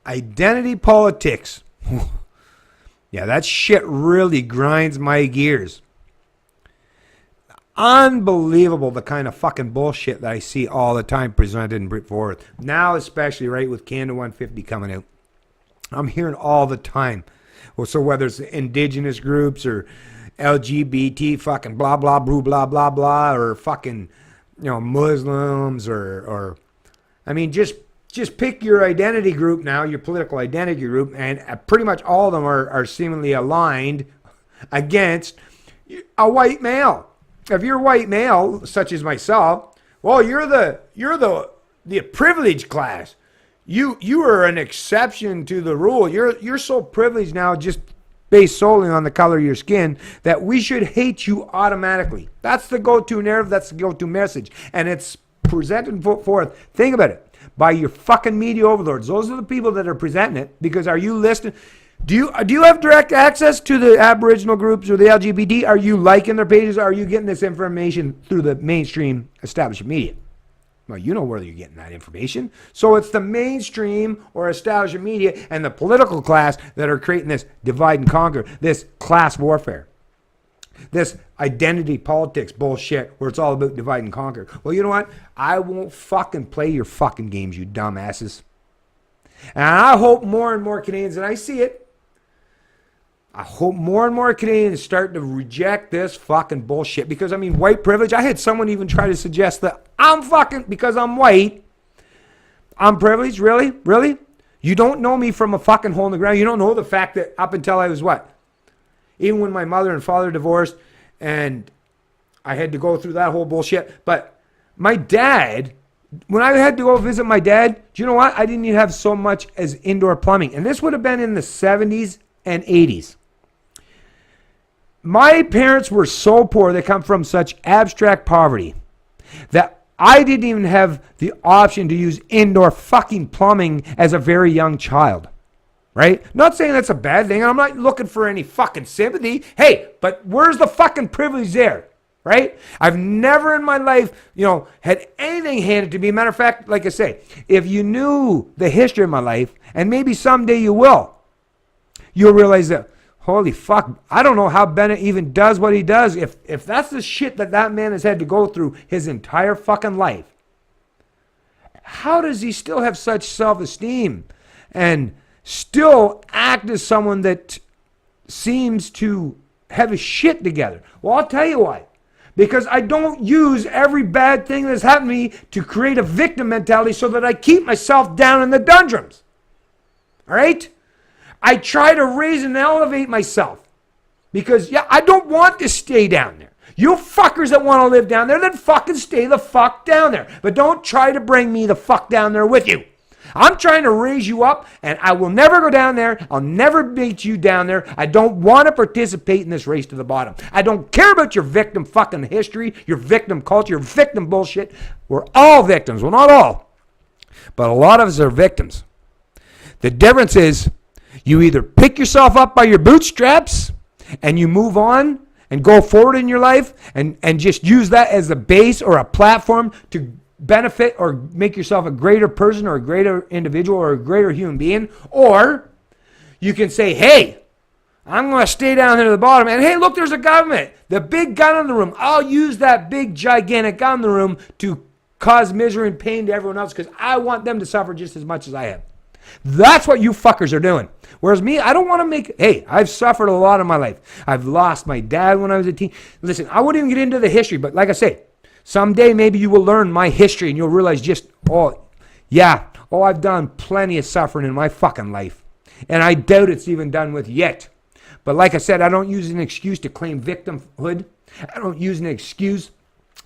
Identity politics. Yeah, that shit really grinds my gears. Unbelievable the kind of fucking bullshit that I see all the time presented and put forward. Now, especially, right, with Canada 150 coming out. I'm hearing all the time. Well, so whether it's indigenous groups or LGBT fucking blah, blah, blah, blah, blah, or fucking, Muslims or I mean, just pick your identity group now, your political identity group, and pretty much all of them are seemingly aligned against a white male. If you're a white male, such as myself, well, you're the privileged class. You are an exception to the rule. You're so privileged now, just based solely on the color of your skin, that we should hate you automatically. That's the go-to narrative. That's the go-to message, and it's presented and put forth. Think about it, by your fucking media overlords. Those are the people that are presenting it. Because are you listening? Do you have direct access to the Aboriginal groups or the LGBT? Are you liking their pages? Are you getting this information through the mainstream establishment media? Well, you know where you're getting that information. So it's the mainstream or establishment media and the political class that are creating this divide and conquer, this class warfare, this identity politics bullshit where it's all about divide and conquer. Well, you know what? I won't fucking play your fucking games, you dumbasses. And I hope more and more Canadians, and I see it, I hope more and more Canadians start to reject this fucking bullshit. Because, I mean, white privilege, I had someone even try to suggest that I'm fucking, because I'm white, I'm privileged? Really? Really? You don't know me from a fucking hole in the ground. You don't know the fact that up until I was what? Even when my mother and father divorced and I had to go through that whole bullshit. But my dad, when I had to go visit my dad, do you know what? I didn't even have so much as indoor plumbing. And this would have been in the 70s and 80s. My parents were so poor, they come from such abstract poverty, that I didn't even have the option to use indoor fucking plumbing as a very young child. Right? Not saying that's a bad thing. I'm not looking for any fucking sympathy. Hey, but where's the fucking privilege there? Right? I've never in my life, had anything handed to me. Matter of fact, like I say, if you knew the history of my life, and maybe someday you will, you'll realize that, holy fuck, I don't know how Bennett even does what he does. If that's the shit that man has had to go through his entire fucking life, how does he still have such self-esteem and still act as someone that seems to have his shit together? Well, I'll tell you why. Because I don't use every bad thing that's happened to me to create a victim mentality so that I keep myself down in the doldrums. All right? I try to raise and elevate myself. Because, I don't want to stay down there. You fuckers that want to live down there, then fucking stay the fuck down there. But don't try to bring me the fuck down there with you. I'm trying to raise you up, and I will never go down there. I'll never beat you down there. I don't want to participate in this race to the bottom. I don't care about your victim fucking history, your victim culture, your victim bullshit. We're all victims. Well, not all, but a lot of us are victims. The difference is you either pick yourself up by your bootstraps and you move on and go forward in your life and just use that as a base or a platform to benefit or make yourself a greater person or a greater individual or a greater human being. Or you can say, hey, I'm going to stay down there at the bottom. And hey, look, there's a government. The big gun in the room. I'll use that big, gigantic gun in the room to cause misery and pain to everyone else because I want them to suffer just as much as I have. That's what you fuckers are doing. Whereas me, I don't want to make... Hey, I've suffered a lot in my life. I've lost my dad when I was a teen. Listen, I wouldn't even get into the history, but like I say, someday maybe you will learn my history and you'll realize I've done plenty of suffering in my fucking life. And I doubt it's even done with yet. But like I said, I don't use an excuse to claim victimhood. I don't use an excuse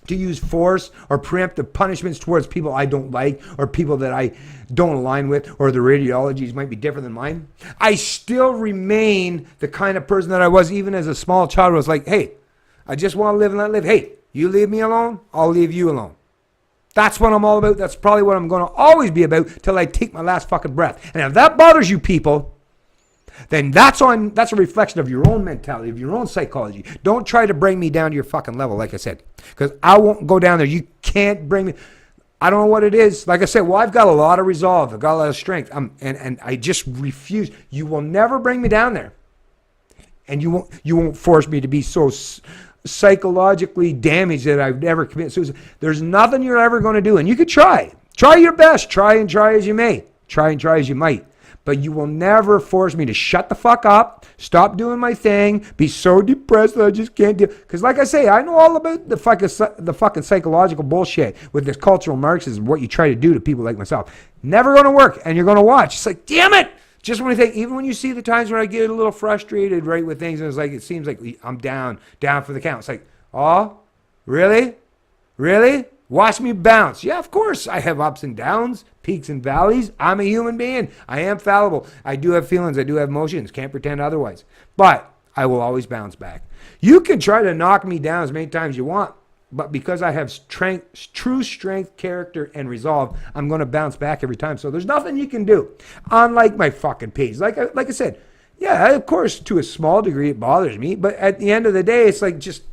to use force or preemptive punishments towards people I don't like or people that I don't align with or their ideologies might be different than mine. I still remain the kind of person that I was even as a small child. I was like, hey, I just want to live and let live. Hey, you leave me alone, I'll leave you alone. That's what I'm all about. That's probably what I'm going to always be about till I take my last fucking breath. And if that bothers you people, then that's a reflection of your own mentality, of your own psychology. Don't try to bring me down to your fucking level, like I said. Because I won't go down there. You can't bring me. I don't know what it is. Like I said, well, I've got a lot of resolve. I've got a lot of strength. And I just refuse. You will never bring me down there. And you won't force me to be so psychologically damaged that I've never committed suicide. There's nothing you're ever going to do. And you could try. Try your best. Try as you may. Try as you might. But you will never force me to shut the fuck up, stop doing my thing, be so depressed that I just can't do. Because like I say, I know all about the fucking psychological bullshit with this cultural Marxism, what you try to do to people like myself. Never going to work, and you're going to watch. It's like, damn it! Just when you think, even when you see the times when I get a little frustrated, right, with things, and it's like, it seems like I'm down for the count. It's like, oh, really? Really? Watch me bounce. Yeah, of course. I have ups and downs, peaks and valleys. I'm a human being. I am fallible. I do have feelings. I do have emotions. Can't pretend otherwise. But I will always bounce back. You can try to knock me down as many times as you want, but because I have true strength, character, and resolve, I'm going to bounce back every time. So there's nothing you can do. Unlike my fucking page. Like I said, yeah, of course, to a small degree, it bothers me. But at the end of the day, it's like just,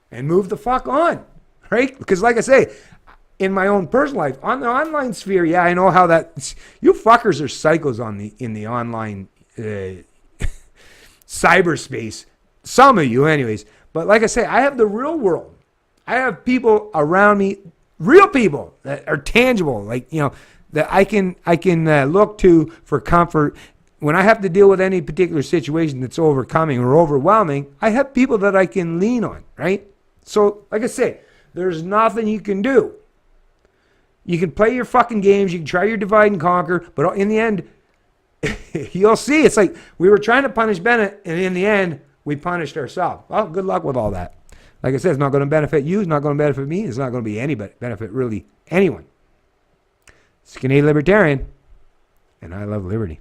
and move the fuck on. Right? Because like I say, in my own personal life, on the online sphere, yeah, I know how that, you fuckers are psychos in the online cyberspace. Some of you anyways. But like I say, I have the real world. I have people around me, real people that are tangible, like, that I can look to for comfort. When I have to deal with any particular situation that's overcoming or overwhelming, I have people that I can lean on, right? So, like I say, there's nothing you can do. You can play your fucking games. You can try your divide and conquer. But in the end, you'll see. It's like we were trying to punish Bennett, and in the end, we punished ourselves. Well, good luck with all that. Like I said, it's not going to benefit you. It's not going to benefit me. It's not going to be any benefit, really, anyone. It's Canadian Libertarian, and I love liberty.